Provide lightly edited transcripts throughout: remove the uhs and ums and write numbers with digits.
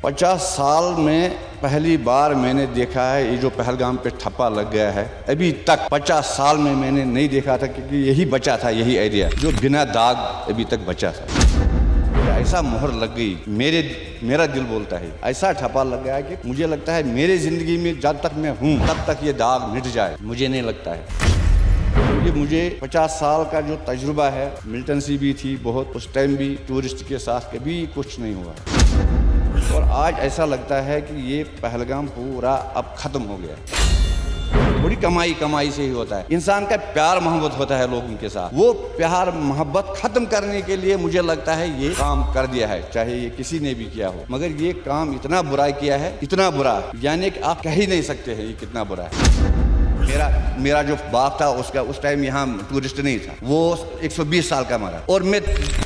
50 साल में पहली बार मैंने देखा है ये जो पहलगाम पे ठप्पा लग गया है। अभी तक 50 साल में मैंने नहीं देखा था, क्योंकि यही बचा था, यही एरिया जो बिना दाग अभी तक बचा था। ऐसा मोहर लग गई, मेरा दिल बोलता है, ऐसा ठप्पा लग गया कि मुझे लगता है मेरी जिंदगी में जब तक मैं हूँ तब तक ये दाग मिट जाए, मुझे नहीं लगता है। क्योंकि मुझे 50 साल का जो तजुर्बा है, मिलिटेंसी भी थी बहुत, उस टाइम भी टूरिस्ट के साथ कभी कुछ नहीं हुआ। और आज ऐसा लगता है कि ये पहलगाम पूरा अब खत्म हो गया। थोड़ी कमाई से ही होता है, इंसान का प्यार मोहब्बत होता है लोगों के साथ। वो प्यार मोहब्बत खत्म करने के लिए मुझे लगता है ये काम कर दिया है, चाहे ये किसी ने भी किया हो, मगर ये काम इतना बुरा किया है, इतना बुरा, यानी कि आप कह ही नहीं सकते हैं ये कितना बुरा है। मेरा जो बाप था उसका उस टाइम यहाँ टूरिस्ट नहीं था, वो 120 साल का मरा, और मैं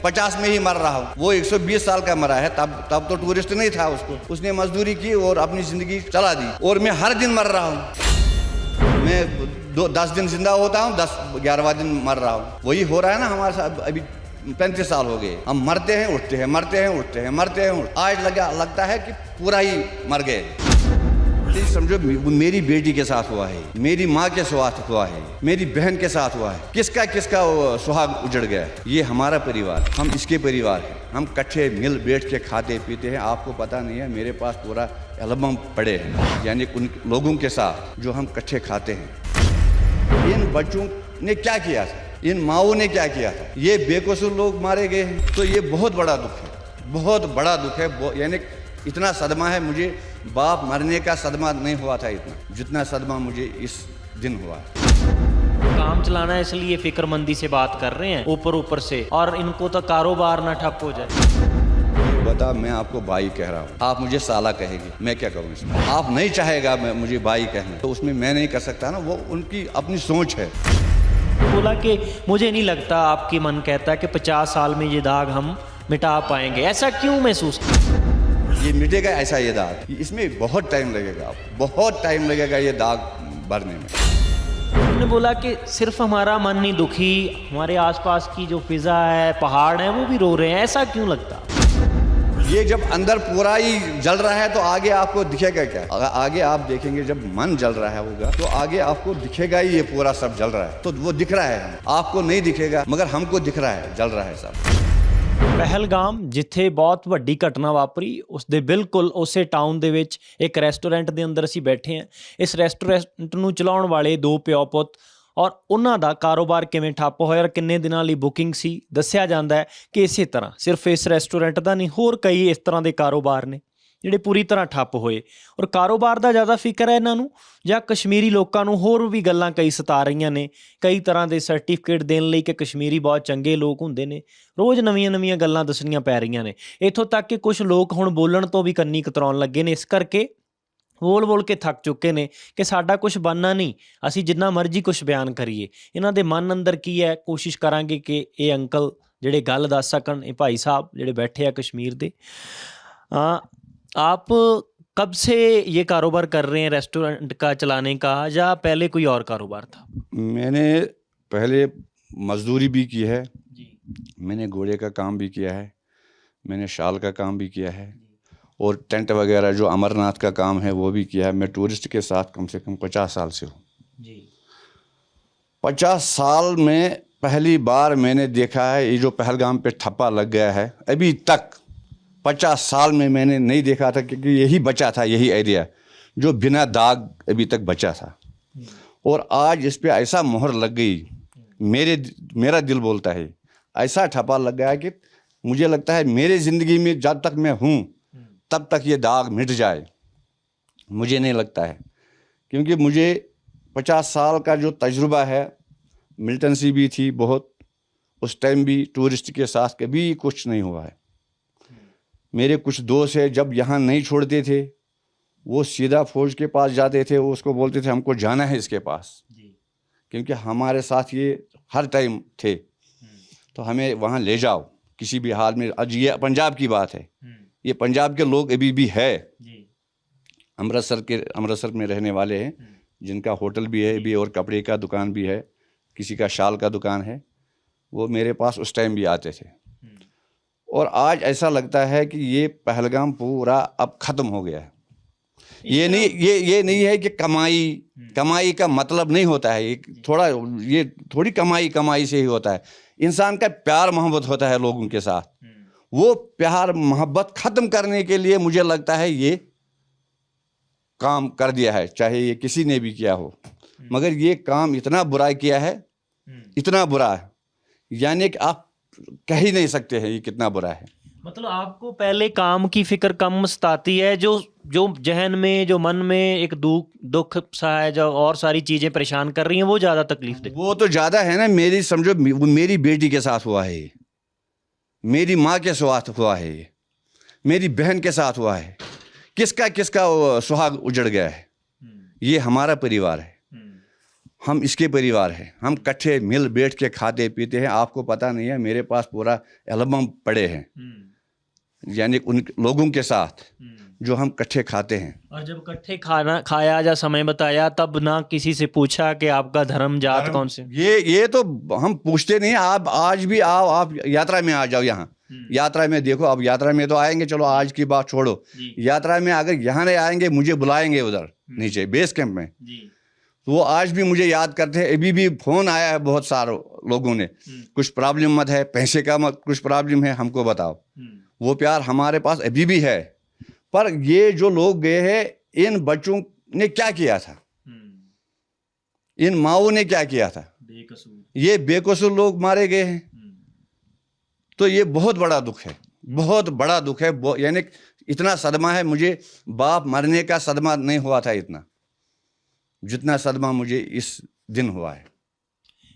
50 में ही मर रहा हूँ। वो 120 साल का मरा है, तब तो टूरिस्ट नहीं था, उसने मजदूरी की और अपनी जिंदगी चला दी। और मैं हर दिन मर रहा हूँ, मैं 10 दिन जिंदा होता हूँ, 11वां दिन मर रहा हूँ। वही हो रहा है ना हमारे साथ। अभी 35 साल हो गए, हम मरते हैं उठते हैं, मरते हैं उठते हैं, मरते हैं। आज लगता है कि पूरा ही मर गए। समझो मेरी बेटी के साथ हुआ है, मेरी माँ के साथ हुआ है, मेरी बहन के साथ हुआ है, किसका सुहाग उजड़ गया। ये हमारा परिवार, हम इसके परिवार हैं, हम कट्ठे मिल बैठ के खाते पीते हैं। आपको पता नहीं है, मेरे पास पूरा एल्बम पड़े हैं, यानी उन लोगों के साथ जो हम कट्ठे खाते हैं। इन बच्चों ने क्या किया था, इन माओं ने क्या किया था, ये बेकसूर लोग मारे गए हैं। तो ये बहुत बड़ा दुख है, बहुत बड़ा दुख है। यानी इतना सदमा है, मुझे बाप मरने का सदमा नहीं हुआ था इतना, जितना सदमा मुझे इस दिन हुआ। काम चलाना है इसलिए फिक्रमंदी से बात कर रहे हैं ऊपर से, और इनको तो कारोबार ना ठप हो जाए। बता, मैं आपको भाई कह रहा हूँ, आप मुझे साला कहेगी, मैं क्या करूँ इसमें? आप नहीं चाहेगा मुझे भाई कहना, तो उसमें मैं नहीं कर सकता ना, वो उनकी अपनी सोच है। बोला कि मुझे नहीं लगता, आपकी मन कहता है कि 50 साल में ये दाग हम मिटा पाएंगे। ऐसा क्यों महसूस? ये मिटेगा ऐसा ये दाग, इसमें बहुत टाइम लगेगा, बहुत टाइम लगेगा ये दाग भरने में। उन्होंने बोला कि सिर्फ हमारा मन नहीं दुखी, हमारे आसपास की जो फिजा है, पहाड़ है, वो भी रो रहे हैं। ऐसा क्यों लगता? ये जब अंदर पूरा ही जल रहा है तो आगे आपको दिखेगा क्या? आगे आप देखेंगे, जब मन जल रहा है होगा तो आगे आपको दिखेगा ही ये पूरा सब जल रहा है। तो वो दिख रहा है, आपको नहीं दिखेगा मगर हमको दिख रहा है, जल रहा है सब। ਪਹਿਲਗਾਮ ਜਿੱਥੇ ਬਹੁਤ ਵੱਡੀ ਘਟਨਾ ਵਾਪਰੀ, ਉਸ ਦੇ ਬਿਲਕੁਲ ਉਸੇ ਟਾਊਨ ਦੇ ਵਿੱਚ ਇੱਕ ਰੈਸਟੋਰੈਂਟ ਦੇ ਅੰਦਰ ਅਸੀਂ ਬੈਠੇ ਹਾਂ। ਇਸ ਰੈਸਟੋਰੈਂਟ ਨੂੰ ਚਲਾਉਣ ਵਾਲੇ 2 ਪਿਓ ਪੁੱਤ, ਔਰ ਉਹਨਾਂ ਦਾ ਕਾਰੋਬਾਰ ਕਿਵੇਂ ਠੱਪ ਹੋਇਆ ਔਰ ਕਿੰਨੇ ਦਿਨਾਂ ਲਈ ਬੁਕਿੰਗ ਸੀ। ਦੱਸਿਆ ਜਾਂਦਾ ਹੈ ਕਿ ਇਸੇ ਤਰ੍ਹਾਂ ਸਿਰਫ ਇਸ ਰੈਸਟੋਰੈਂਟ ਦਾ ਨਹੀਂ, ਹੋਰ ਕਈ ਇਸ ਤਰ੍ਹਾਂ ਦੇ ਕਾਰੋਬਾਰ ਨੇ ਜਿਹੜੇ ਪੂਰੀ ਤਰ੍ਹਾਂ ਠੱਪ ਹੋਏ। ਔਰ ਕਾਰੋਬਾਰ ਦਾ ਜ਼ਿਆਦਾ ਫਿਕਰ ਹੈ ਇਹਨਾਂ ਨੂੰ, ਜਾਂ ਕਸ਼ਮੀਰੀ ਲੋਕਾਂ ਨੂੰ ਹੋਰ ਵੀ ਗੱਲਾਂ ਕਈ ਸਤਾ ਰਹੀਆਂ ਨੇ, ਕਈ ਤਰ੍ਹਾਂ ਦੇ ਸਰਟੀਫਿਕੇਟ ਦੇਣ ਲਈ ਕਿ ਕਸ਼ਮੀਰੀ ਬਹੁਤ ਚੰਗੇ ਲੋਕ ਹੁੰਦੇ ਨੇ। ਰੋਜ਼ ਨਵੀਆਂ ਗੱਲਾਂ ਦੱਸਣੀਆਂ ਪੈ ਰਹੀਆਂ ਨੇ, ਇੱਥੋਂ ਤੱਕ ਕਿ ਕੁਛ ਲੋਕ ਹੁਣ ਬੋਲਣ ਤੋਂ ਵੀ ਕੰਨੀ ਕਤਰਾਉਣ ਲੱਗੇ ਨੇ। ਇਸ ਕਰਕੇ ਬੋਲ ਕੇ ਥੱਕ ਚੁੱਕੇ ਨੇ ਕਿ ਸਾਡਾ ਕੁਛ ਬਣਨਾ ਨਹੀਂ, ਅਸੀਂ ਜਿੰਨਾ ਮਰਜ਼ੀ ਕੁਛ ਬਿਆਨ ਕਰੀਏ। ਇਹਨਾਂ ਦੇ ਮਨ ਅੰਦਰ ਕੀ ਹੈ, ਕੋਸ਼ਿਸ਼ ਕਰਾਂਗੇ ਕਿ ਇਹ ਅੰਕਲ ਜਿਹੜੇ ਗੱਲ ਦੱਸ ਸਕਣ, ਇਹ ਭਾਈ ਸਾਹਿਬ ਜਿਹੜੇ ਬੈਠੇ ਆ ਕਸ਼ਮੀਰ ਦੇ। आप कब से ये कारोबार कर रहे हैं, रेस्टोरेंट का चलाने का, या पहले कोई और कारोबार था? मैंने पहले मजदूरी भी की है जी, मैंने घोड़े का काम भी किया है, मैंने शाल का काम भी किया है, और टेंट वगैरह जो अमरनाथ का काम है वो भी किया है। मैं टूरिस्ट के साथ कम से कम 50 साल से हूँ जी। 50 साल में पहली बार मैंने देखा है ये जो पहलगाम पे ठप्पा लग गया है। अभी तक 50 साल में मैंने नहीं देखा था, क्योंकि यही बचा था, यही एरिया जो बिना दाग अभी तक बचा था। और आज इस पे ऐसा मोहर लग गई, मेरा दिल बोलता है, ऐसा ठप्पा लग गया कि मुझे लगता है मेरी ज़िंदगी में जब तक मैं हूँ तब तक ये दाग मिट जाए, मुझे नहीं लगता है। क्योंकि मुझे 50 साल का जो तजुर्बा है, मिलिटेंसी भी थी बहुत, उस टाइम भी टूरिस्ट के साथ कभी कुछ नहीं हुआ है। मेरे कुछ दोस्त है, जब यहाँ नहीं छोड़ते थे वो सीधा फौज के पास जाते थे, वो उसको बोलते थे हमको जाना है इसके पास जी, क्योंकि हमारे साथ ये हर टाइम थे, तो हमें वहाँ ले जाओ किसी भी हाल में। आज ये पंजाब की बात है, ये पंजाब के लोग अभी भी है जी, अमृतसर में रहने वाले हैं, जिनका होटल भी है अभी, और कपड़े का दुकान भी है, किसी का शाल का दुकान है। वो मेरे पास उस टाइम भी आते थे। और आज ऐसा लगता है कि ये पहलगाम पूरा अब ख़त्म हो गया है। ये नहीं है कि कमाई का मतलब नहीं होता है, ये थोड़ी कमाई से ही होता है। इंसान का प्यार मोहब्बत होता है लोगों के साथ। वो प्यार मोहब्बत ख़त्म करने के लिए मुझे लगता है ये काम कर दिया है, चाहे ये किसी ने भी किया हो। मगर ये काम इतना बुरा किया है, इतना बुरा है, यानी कि आप कह ही नहीं सकते हैं ये कितना बुरा है। मतलब आपको पहले काम की फिक्र कम सताती है, जो जहन में, जो मन में एक दुख सा है, जो और सारी चीजें परेशान कर रही हैं, वो ज्यादा तकलीफ दे। वो तो ज्यादा है ना। मेरी समझो, मेरी बेटी के साथ हुआ है ये, मेरी माँ के साथ हुआ है ये, मेरी बहन के साथ हुआ है। किसका सुहाग उजड़ गया है। ये हमारा परिवार है, हम इसके परिवार हैं। हम इकट्ठे मिल बैठ के खाते पीते हैं। आपको पता नहीं है, मेरे पास पूरा एल्बम पड़े हैं, यानी उन लोगों के साथ जो हम इकट्ठे खाते हैं। और जब इकट्ठे खाना खाया, जा समय बताया, तब ना किसी से पूछा कि आपका धर्म जात कौन से? ये तो हम पूछते नहीं। आप आज भी आओ, आप यात्रा में आ जाओ यहाँ। यात्रा में देखो, अब यात्रा में तो आएंगे, चलो आज की बात छोड़ो। यात्रा में अगर यहाँ नहीं आएंगे, मुझे बुलाएंगे उधर नीचे बेस कैंप में, तो वो आज भी मुझे याद करते हैं। अभी भी फ़ोन आया है बहुत सारे लोगों ने, कुछ प्रॉब्लम मत है, पैसे का मत कुछ प्रॉब्लम है, हमको बताओ। वो प्यार हमारे पास अभी भी है। पर ये जो लोग गए हैं, इन बच्चों ने क्या किया था, इन माओं ने क्या किया था? ये बेकसूर लोग मारे गए हैं। तो ये बहुत बड़ा दुख है, बहुत बड़ा दुख है। यानी इतना सदमा है, मुझे बाप मरने का सदमा नहीं हुआ था इतना, जितना सदमा मुझे इस दिन हुआ है।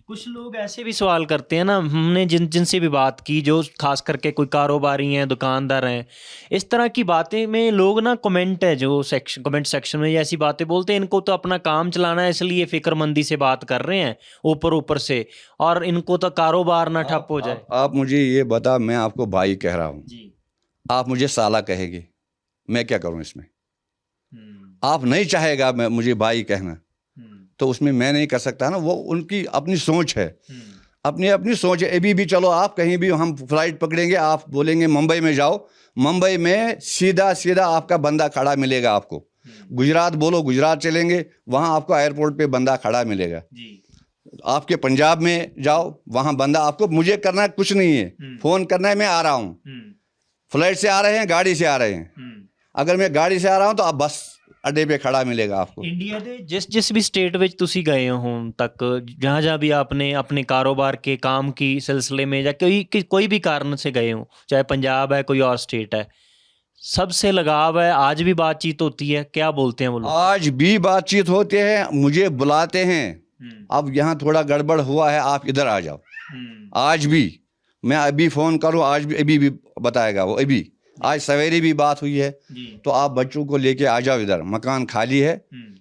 कुछ लोग ऐसे भी सवाल करते हैं ना, हमने जिनसे भी बात की, जो खास करके कोई कारोबारी हैं, दुकानदार हैं, इस तरह की बातें में लोग ना कमेंट सेक्शन में ऐसी बातें बोलते हैं, इनको तो अपना काम चलाना है, इसलिए फिक्रमंदी से बात कर रहे हैं ऊपर से, और इनको तो कारोबार ना ठप हो जाए। आप मुझे ये बता, मैं आपको भाई कह रहा हूँ, आप मुझे साला कहेंगे, मैं क्या करूँ इसमें? आप नहीं चाहेगा मैं मुझे भाई कहना, तो उसमें मैं नहीं कर सकता ना। वो उनकी अपनी सोच है, अपनी सोच है। अभी भी चलो, आप कहीं भी हम फ्लाइट पकड़ेंगे, आप बोलेंगे मुंबई में जाओ, मुंबई में सीधा आपका बंदा खड़ा मिलेगा आपको। गुजरात बोलो, गुजरात चलेंगे, वहाँ आपको एयरपोर्ट पे बंदा खड़ा मिलेगा। आपके पंजाब में जाओ, वहाँ बंदा आपको, मुझे करना कुछ नहीं है, फ़ोन करना है, मैं आ रहा हूँ। फ्लाइट से आ रहे हैं, गाड़ी से आ रहे हैं, अगर मैं गाड़ी से आ रहा हूँ तो आप बस अड्डे पे खड़ा मिलेगा आपको। इंडिया के जिस भी स्टेट ਵਿੱਚ ਤੁਸੀਂ गए हो तक, जहाँ भी आपने अपने कारोबार के काम की सिलसिले में या कोई भी कारण से गए हो, चाहे पंजाब है, कोई और स्टेट है, सबसे लगाव है, आज भी बातचीत होती है? क्या बोलते हैं वो लोग? आज भी बातचीत होते हैं, मुझे बुलाते हैं, अब यहाँ थोड़ा गड़बड़ हुआ है, आप इधर आ जाओ। आज भी मैं अभी फ़ोन करूँ, आज भी अभी भी बताएगा वो। अभी आज सवेरे भी बात हुई है, तो आप बच्चों को लेके आ जाओ इधर, मकान खाली है,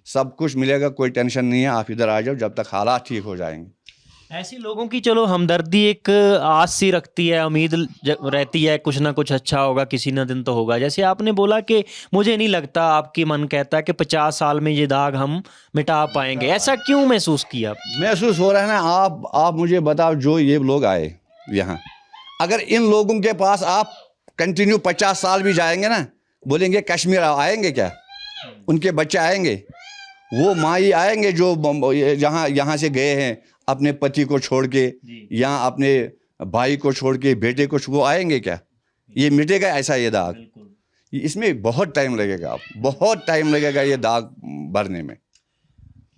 सब कुछ मिलेगा, कोई टेंशन नहीं है, आप इधर आ जाओ जब तक हालात ठीक हो जाएंगे। ऐसे लोगों की चलो हमदर्दी एक आस सी रखती है, उम्मीद रहती है कुछ ना कुछ अच्छा होगा, किसी न दिन तो होगा। जैसे आपने बोला कि मुझे नहीं लगता, आपकी मन कहता है कि 50 साल में ये दाग हम मिटा पाएंगे, ऐसा क्यों महसूस किया? महसूस हो रहा है ना। आप मुझे बताओ, जो ये लोग आए यहाँ, अगर इन लोगों के पास आप कंटिन्यू 50 साल भी जाएंगे ना, बोलेंगे कश्मीर आएंगे क्या? उनके बच्चे आएंगे, वो माई आएंगे जो यहाँ से गए हैं अपने पति को छोड़ के, यहाँ अपने भाई को छोड़ के, बेटे को, वो आएंगे क्या? ये मिटेगा ऐसा ये दाग? इसमें बहुत टाइम लगेगा, बहुत टाइम लगेगा ये दाग भरने में।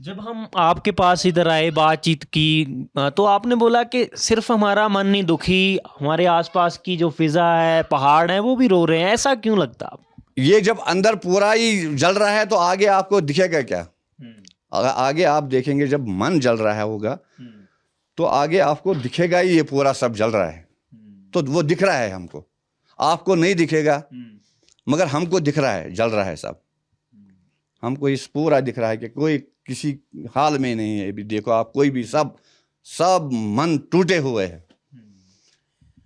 जब हम आपके पास इधर आए, बातचीत की, तो आपने बोला कि सिर्फ हमारा मन नहीं दुखी, हमारे आसपास की जो फिजा है, पहाड़ हैं, वो भी रो रहे हैं। ऐसा क्यों लगता है? ये जब अंदर पूरा ही जल रहा है तो आगे आपको दिखेगा क्या? आगे आप देखेंगे, जब मन जल रहा होगा तो आगे आपको दिखेगा ही, ये पूरा सब जल रहा है, तो वो दिख रहा है हमको। आपको नहीं दिखेगा, मगर हमको दिख रहा है, जल रहा है सब। हमको इस पूरा दिख रहा है कि कोई किसी हाल में नहीं है। अभी देखो आप, कोई भी, सब मन टूटे हुए हैं।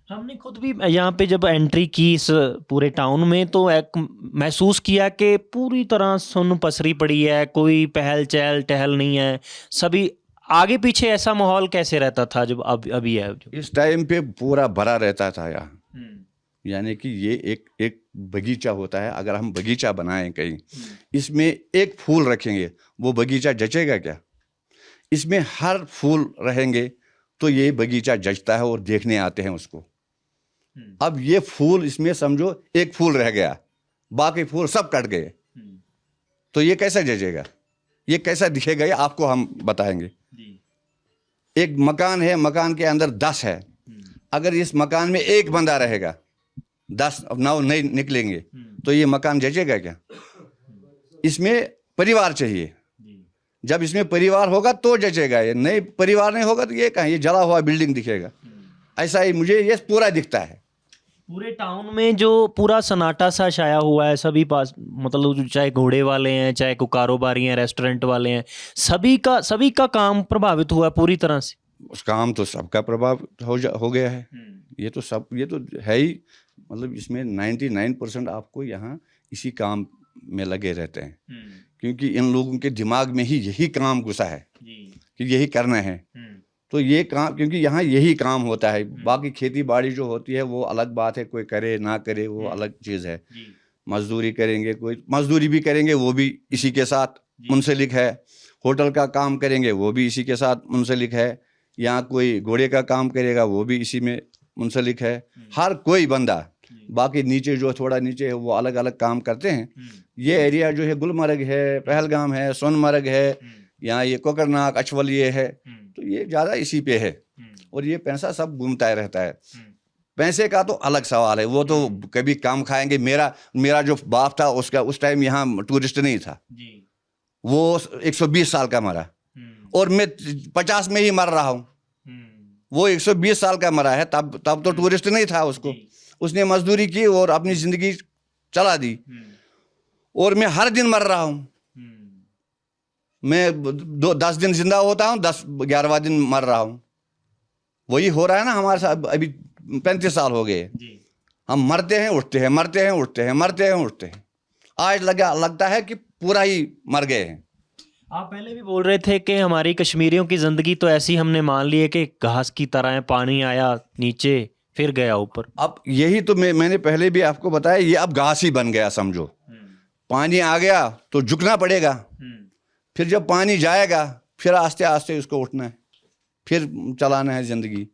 हमने खुद भी यहाँ पे जब एंट्री की इस पूरे टाउन में, तो एक महसूस किया कि पूरी तरह सुन्न पसरी पड़ी है, कोई पहल चहल टहल नहीं है, सभी आगे पीछे। ऐसा माहौल कैसे रहता था जब अभी है? इस टाइम पे पूरा भरा रहता था यहाँ, यानी कि ये एक बगीचा होता है। अगर हम बगीचा बनाएं कहीं, इसमें एक फूल रखेंगे, वो बगीचा जचेगा क्या? इसमें हर फूल रहेंगे तो ये बगीचा जचता है और देखने आते हैं उसको। अब ये फूल, इसमें समझो एक फूल रह गया, बाकी फूल सब कट गए, तो ये कैसा जचेगा, ये कैसा दिखेगा, ये आपको हम बताएंगे। एक मकान है, मकान के अंदर 10 है, अगर इस मकान में एक बंदा रहेगा, 10 9 नहीं निकलेंगे, तो ये मकान जचेगा क्या? इसमें परिवार चाहिए। जब इसमें परिवार होगा तो जचेगा। ये नहीं, परिवार नहीं होगा तो ये कहाँ, ये जला हुआ बिल्डिंग दिखेगा। ऐसा ही मुझे ये पूरा दिखता है। पूरे टाउन में जो पूरा सन्नाटा सा छाया हुआ है, सभी पास, मतलब चाहे घोड़े वाले हैं, चाहे कोई कारोबारी हैं, रेस्टोरेंट वाले हैं, सभी का काम प्रभावित हुआ है पूरी तरह से। उस काम तो सबका प्रभाव हो गया है। ये तो है ही, मतलब इसमें 99% आपको यहाँ इसी काम में लगे रहते हैं, क्योंकि इन लोगों के दिमाग में ही यही काम घुसा है कि यही करना है। तो ये काम, क्योंकि यहाँ यही काम होता है। बाकी खेती बाड़ी जो होती है वो अलग बात है, कोई करे ना करे वो अलग चीज़ है। मजदूरी करेंगे, कोई मजदूरी भी करेंगे वो भी इसी के साथ मुंसलिक है। होटल का काम करेंगे वो भी इसी के साथ मुंसलिक है। यहाँ कोई घोड़े का काम करेगा वो भी इसी में मुंसलिक है। हर कोई बंदा, बाकी नीचे जो थोड़ा नीचे है वो अलग अलग काम करते हैं। ये एरिया जो है गुलमर्ग है, पहलगाम है, सोनमर्ग है, यहाँ ये कोकरनाग, अचवल ये है, तो ये ज़्यादा इसी पे है। और ये पैसा सब घूमता रहता है। पैसे का तो अलग सवाल है, वो तो कभी काम खाएंगे। मेरा जो बाप था उसका उस टाइम यहाँ टूरिस्ट नहीं था, वो 120 साल का मरा और मैं 50 में ही मर रहा हूँ। वो 120 साल का मरा है, तब तो टूरिस्ट नहीं था उसको। उसने मजदूरी की और अपनी जिंदगी चला दी, और मैं हर दिन मर रहा हूँ। मैं 10 दिन जिंदा होता हूँ, 11वां दिन मर रहा हूँ। वही हो रहा है ना हमारे साथ। अभी 35 साल हो गए, हम मरते हैं उठते हैं, मरते हैं उठते हैं, मरते हैं उठते हैं। आज लगता है कि पूरा ही मर गए हैं। आप पहले भी बोल रहे थे कि हमारी कश्मीरियों की ज़िंदगी तो ऐसी हमने मान ली है कि घास की तरह है, पानी आया नीचे फिर गया ऊपर। अब यही तो मैंने पहले भी आपको बताया, ये अब घास ही बन गया समझो। पानी आ गया तो झुकना पड़ेगा, फिर जब पानी जाएगा फिर आस्ते आस्ते उसको उठना है, फिर चलाना है ज़िंदगी।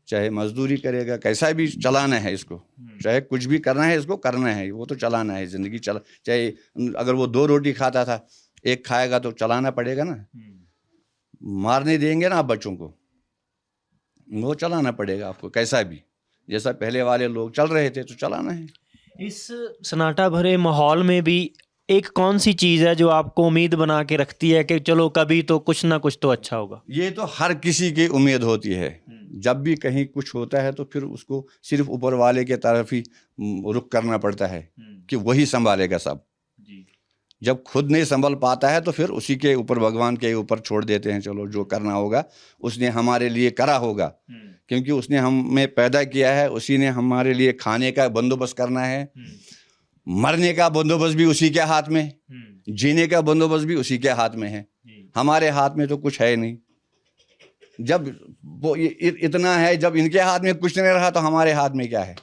चाहे मजदूरी करेगा, कैसा भी चलाना है इसको, चाहे कुछ भी करना है इसको करना है, वो तो चलाना है ज़िंदगी। चाहे अगर वो 2 रोटी खाता था, एक खाएगा तो चलाना पड़ेगा ना। मारने देंगे ना आप बच्चों को, वो चलाना पड़ेगा आपको कैसा भी। जैसा पहले वाले लोग चल रहे थे तो चलाना है। इस सन्नाटा भरे माहौल में भी एक कौन सी चीज़ है जो आपको उम्मीद बना के रखती है कि चलो कभी तो कुछ ना कुछ तो अच्छा होगा? ये तो हर किसी की उम्मीद होती है। जब भी कहीं कुछ होता है तो फिर उसको सिर्फ ऊपर वाले के तरफ ही रुख करना पड़ता है कि वही संभालेगा सब। जब खुद नहीं संभल पाता है तो फिर उसी के ऊपर, भगवान के ऊपर छोड़ देते हैं। चलो जो करना होगा उसने हमारे लिए करा होगा, क्योंकि उसने हमें पैदा किया है, उसी ने हमारे लिए खाने का बंदोबस्त करना है, मरने का बंदोबस्त भी उसी के हाथ में, जीने का बंदोबस्त भी उसी के हाथ में है। हमारे हाथ में तो कुछ है नहीं। जब वो इतना है, जब इनके हाथ में कुछ नहीं रहा तो हमारे हाथ में क्या है?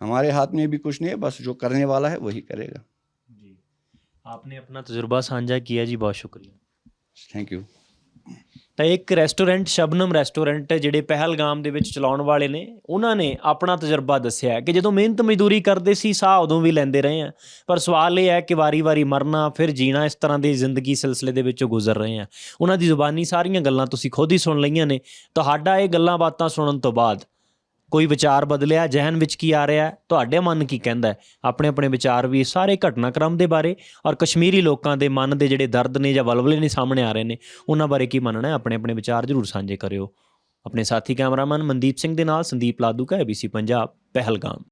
हमारे हाथ में भी कुछ नहीं है, बस जो करने वाला है वही करेगा। जी, आपने अपना तजुर्बा साझा किया जी, बहुत शुक्रिया। Thank you. ਤਾਂ ਇੱਕ ਰੈਸਟੋਰੈਂਟ ਸ਼ਬਨਮ ਰੈਸਟੋਰੈਂਟ ਜਿਹੜੇ ਪਹਿਲਗਾਮ ਦੇ ਵਿੱਚ ਚਲਾਉਣ ਵਾਲੇ ਨੇ, ਉਹਨਾਂ ਨੇ ਆਪਣਾ ਤਜਰਬਾ ਦੱਸਿਆ ਕਿ ਜਦੋਂ ਮਿਹਨਤ ਮਜ਼ਦੂਰੀ ਕਰਦੇ ਸੀ ਸਾਹ ਉਦੋਂ ਵੀ ਲੈਂਦੇ ਰਹੇ ਆ, ਪਰ ਸਵਾਲ ਇਹ ਹੈ ਕਿ ਵਾਰੀ-ਵਾਰੀ ਮਰਨਾ ਫਿਰ ਜੀਣਾ, ਇਸ ਤਰ੍ਹਾਂ ਦੀ ਜ਼ਿੰਦਗੀ ਸਿਲਸਿਲੇ ਦੇ ਵਿੱਚੋਂ ਗੁਜ਼ਰ ਰਹੇ ਆ। ਉਹਨਾਂ ਦੀ ਜ਼ੁਬਾਨੀ ਸਾਰੀਆਂ ਗੱਲਾਂ ਤੁਸੀਂ ਖੁਦ ਹੀ ਸੁਣ ਲਈਆਂ ਨੇ। ਤੁਹਾਡਾ ਇਹ ਗੱਲਾਂ ਬਾਤਾਂ ਸੁਣਨ ਤੋਂ ਬਾਅਦ ਕੋਈ ਵਿਚਾਰ ਬਦਲਿਆ, ਜਹਿਨ ਵਿੱਚ ਕੀ ਆ ਰਿਹਾ, ਤੁਹਾਡੇ ਮਨ ਕੀ ਕਹਿੰਦਾ ਹੈ? ਆਪਣੇ ਆਪਣੇ ਵਿਚਾਰ ਵੀ ਸਾਰੇ ਘਟਨਾਕ੍ਰਮ ਦੇ ਬਾਰੇ ਔਰ ਕਸ਼ਮੀਰੀ ਲੋਕਾਂ ਦੇ ਮਨ ਦੇ ਜਿਹੜੇ ਦਰਦ ਨੇ ਜਾਂ ਵਲਵਲੇ ਨੇ ਸਾਹਮਣੇ ਆ ਰਹੇ ਨੇ, ਉਹਨਾਂ ਬਾਰੇ ਕੀ ਮੰਨਣਾ ਹੈ? ਆਪਣੇ ਆਪਣੇ ਵਿਚਾਰ ਜ਼ਰੂਰ ਸਾਂਝੇ ਕਰਿਓ। ਆਪਣੇ ਸਾਥੀ ਕੈਮਰਾਮੈਨ ਮਨਦੀਪ ਸਿੰਘ ਦੇ ਨਾਲ ਸੰਦੀਪ ਲਾਦੂ ਕਾ ABC ਪੰਜਾਬ, ਪਹਿਲਗਾਮ।